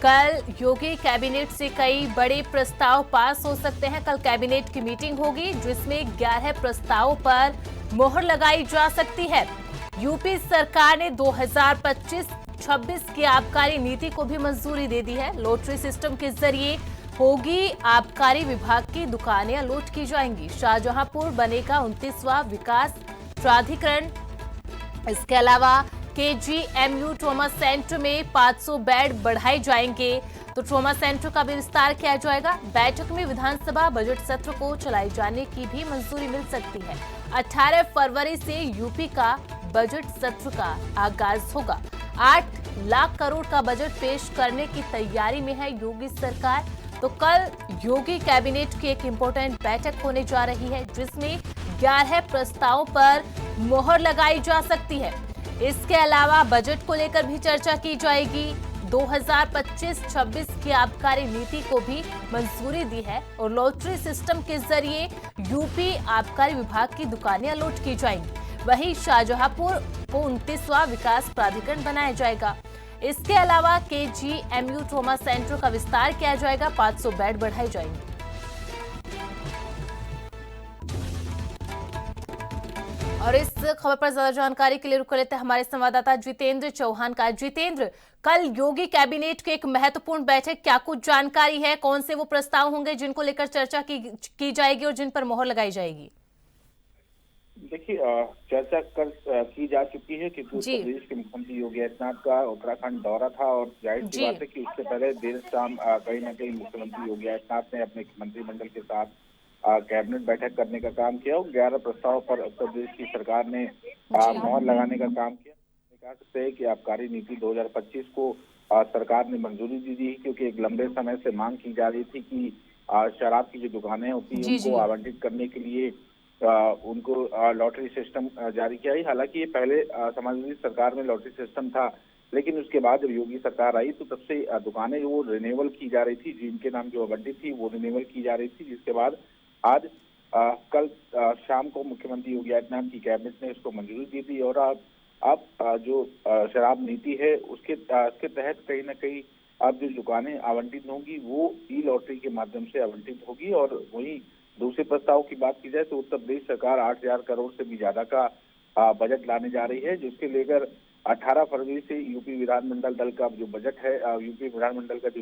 कल योगी कैबिनेट से कई बड़े प्रस्ताव पास हो सकते हैं। कल कैबिनेट की मीटिंग होगी जिसमें 11 प्रस्तावों पर मोहर लगाई जा सकती है। यूपी सरकार ने 2025-26 की आबकारी नीति को भी मंजूरी दे दी है। लॉटरी सिस्टम के जरिए होगी आबकारी विभाग की दुकानें अलॉट की जाएंगी। शाहजहांपुर बनेगा 29वां विकास प्राधिकरण। इसके अलावा केजीएमयू ट्रॉमा सेंटर में 500 बेड बढ़ाए जाएंगे, तो ट्रॉमा सेंटर का भी विस्तार किया जाएगा। बैठक में विधानसभा बजट सत्र को चलाए जाने की भी मंजूरी मिल सकती है। 18 फरवरी से यूपी का बजट सत्र का आगाज होगा। 8 लाख करोड़ का बजट पेश करने की तैयारी में है योगी सरकार। तो कल योगी कैबिनेट की एक इंपॉर्टेंट बैठक होने जा रही है जिसमें 11 प्रस्तावों पर मोहर लगाई जा सकती है। इसके अलावा बजट को लेकर भी चर्चा की जाएगी। 2025-26 की आबकारी नीति को भी मंजूरी दी है और लॉटरी सिस्टम के जरिए यूपी आबकारी विभाग की दुकानें अलॉट की जाएंगी। वहीं शाहजहांपुर को 29वां विकास प्राधिकरण बनाया जाएगा। इसके अलावा केजीएमयू ट्रॉमा सेंटर का विस्तार किया जाएगा। 500 बेड बढ़ाए जाएंगे। और इस खबर पर ज्यादा जानकारी के लिए रुक लेते हैं हमारे संवाददाता जितेंद्र चौहान का। जितेंद्र, कल योगी कैबिनेट की एक महत्वपूर्ण बैठक, क्या कुछ जानकारी है? कौन से वो प्रस्ताव होंगे जिनको लेकर चर्चा की जाएगी और जिन पर मोहर लगाई जाएगी? देखिए, चर्चा की जा चुकी है क्योंकि उत्तर प्रदेश के मुख्यमंत्री योगी आदित्यनाथ का उत्तराखंड दौरा था और जाहिर सी बात है कि उससे पहले देर शाम कहीं ना कहीं मुख्यमंत्री योगी आदित्यनाथ ने अपने मंत्रिमंडल के साथ कैबिनेट बैठक करने का काम किया और 11 प्रस्ताव पर उत्तर प्रदेश की सरकार ने मोहर लगाने का काम किया। कह सकते हैं कि आबकारी नीति 2025 को सरकार ने मंजूरी दी थी क्योंकि एक लंबे समय से मांग की जा रही थी कि शराब की जो दुकानें होती है उनको आवंटित करने के लिए उनको लॉटरी सिस्टम जारी किया है। हालांकि ये पहले समाजवादी सरकार में लॉटरी सिस्टम था, लेकिन उसके बाद जब योगी सरकार आई तो तब से दुकानें वो रिन्यूअल की जा रही थी, जिनके नाम जो आवंटित थी वो रिन्यूअल की जा रही थी, जिसके बाद आज कल शाम को मुख्यमंत्री योगी आदित्यनाथ की कैबिनेट ने इसको मंजूरी दी थी और अब जो शराब नीति है उसके तहत कहीं ना कहीं अब जो दुकानें आवंटित होंगी वो ई लॉटरी के माध्यम से आवंटित होगी। और वहीं दूसरे प्रस्ताव की बात की जाए तो उत्तर प्रदेश सरकार 8,000 करोड़ से भी ज्यादा का बजट लाने जा रही है, जिसके लेकर 18 फरवरी से यूपी विधानमंडल दल का जो बजट है, यूपी विधानमंडल का जो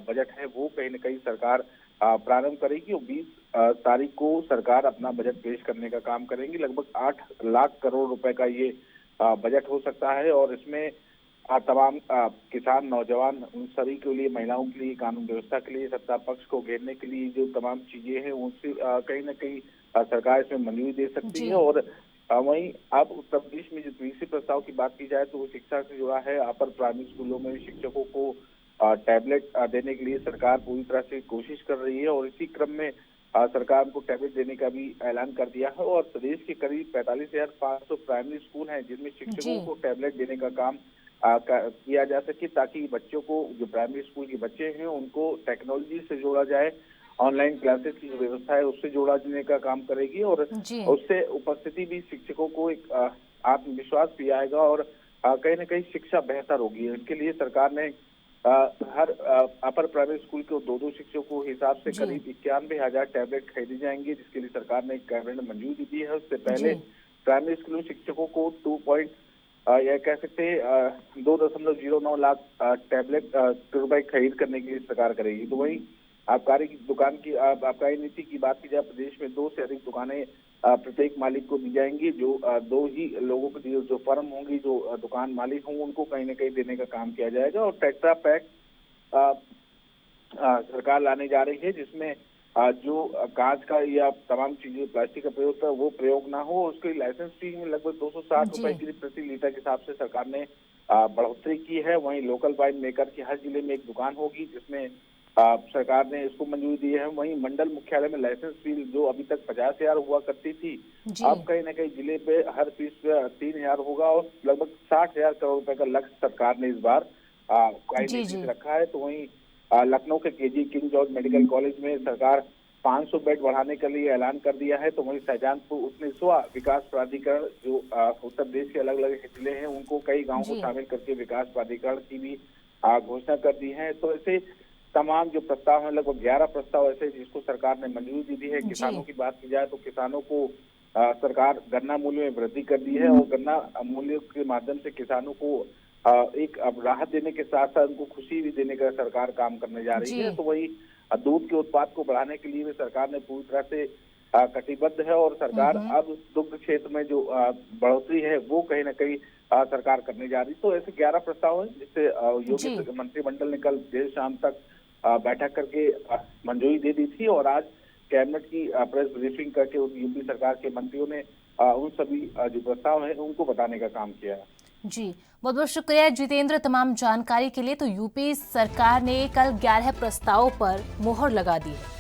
बजट है वो कहीं न कहीं सरकार प्रारंभ करेगी और 20 तारीख को सरकार अपना बजट पेश करने का काम करेंगी। लगभग 8 लाख करोड़ रुपए का ये बजट हो सकता है और इसमें तमाम किसान, नौजवान, उन सभी के लिए, महिलाओं के लिए, कानून व्यवस्था के लिए, सत्ता पक्ष को घेरने के लिए जो तमाम चीजें हैं उनसे कहीं न कहीं सरकार इसमें मंजूरी दे सकती है। और वहीं अब उत्तर प्रदेश में जो तीसरे प्रस्ताव की बात की जाए तो वो शिक्षा से जुड़ा है। अपर प्राइमरी स्कूलों में शिक्षकों को टैबलेट देने के लिए सरकार पूरी तरह से कोशिश कर रही है और इसी क्रम में सरकार को टैबलेट देने का भी ऐलान कर दिया है और प्रदेश के करीब 45,500 प्राइमरी स्कूल हैं जिनमें शिक्षकों को टैबलेट देने का काम किया जा सके ताकि बच्चों को, जो प्राइमरी स्कूल के बच्चे हैं उनको टेक्नोलॉजी से जोड़ा जाए। ऑनलाइन क्लासेस की जो व्यवस्था है उससे जोड़ा देने का काम करेगी और उससे उपस्थिति भी शिक्षकों को एक आत्मविश्वास भी आएगा और कहीं ना कहीं शिक्षा बेहतर होगी। इसके लिए सरकार ने हर अपर प्राइमरी स्कूल के 2-2 शिक्षकों के हिसाब से करीब 91,000 टैबलेट खरीदी जाएंगे, जिसके लिए सरकार ने कैबिनेट में मंजूरी दी है। उससे पहले प्राइमरी स्कूल शिक्षकों को यह कह सकते हैं 2.09 लाख टैबलेट रुपए खरीद करने के लिए सरकार करेगी। तो वहीं आबकारी की दुकान की आबकारी नीति की बात की जाए, प्रदेश में 2 से अधिक दुकानें प्रत्येक मालिक को दी जाएंगी। जो 2 ही लोगों को जो फर्म होंगी, जो दुकान मालिक होंगे उनको कहीं ना कहीं देने का काम किया जाएगा। और टेट्रा पैक सरकार लाने जा रही है जिसमें जो कांच का या तमाम चीजें प्लास्टिक का प्रयोग था वो प्रयोग ना हो। उसके लाइसेंस फी में लगभग 260 रुपए की प्रति लीटर के हिसाब से सरकार ने बढ़ोतरी की है। वहीं लोकल वाइन मेकर की हर जिले में एक दुकान होगी जिसमें सरकार ने इसको मंजूरी दी है। वहीं मंडल मुख्यालय में लाइसेंस फी जो अभी तक 50,000 हुआ करती थी, अब कहीं ना कहीं जिले पे हर फीस पे 3,000 होगा और लगभग 60,000 करोड़ रुपए का लक्ष्य सरकार ने इस बार रखा है। तो वहीं लखनऊ के KG king George medical college में सरकार 500 बेड बढ़ाने के लिए ऐलान कर दिया है। तो वहीं शाहजहांपुर 19वां विकास प्राधिकरण जो उत्तर प्रदेश के अलग अलग जिले हैं उनको कई गाँव को शामिल करके विकास प्राधिकरण की भी घोषणा कर दी है। तो ऐसे तमाम जो प्रस्ताव हैं, लगभग 11 प्रस्ताव ऐसे जिसको सरकार ने मंजूरी दी दी है। किसानों की बात की जाए तो किसानों को सरकार गन्ना मूल्य में वृद्धि कर दी है और गन्ना मूल्य के माध्यम से किसानों को एक अब राहत देने के साथ साथ उनको खुशी भी देने का सरकार काम करने जा रही है। तो वही दूध के उत्पाद को बढ़ाने के लिए भी सरकार ने पूरी तरह से कटिबद्ध है और सरकार अब दुग्ध क्षेत्र में जो बढ़ोतरी है वो कहीं ना कहीं सरकार करने जा रही। तो ऐसे 11 प्रस्ताव हैं जिससे योगी मंत्रिमंडल ने कल देर शाम तक बैठक करके मंजूरी दे दी थी और आज कैबिनेट की प्रेस ब्रीफिंग करके यूपी सरकार के मंत्रियों ने उन सभी जो प्रस्ताव हैं उनको बताने का काम किया है। जी, बहुत बहुत शुक्रिया जितेंद्र तमाम जानकारी के लिए। तो यूपी सरकार ने कल 11 प्रस्तावों पर मुहर लगा दी है।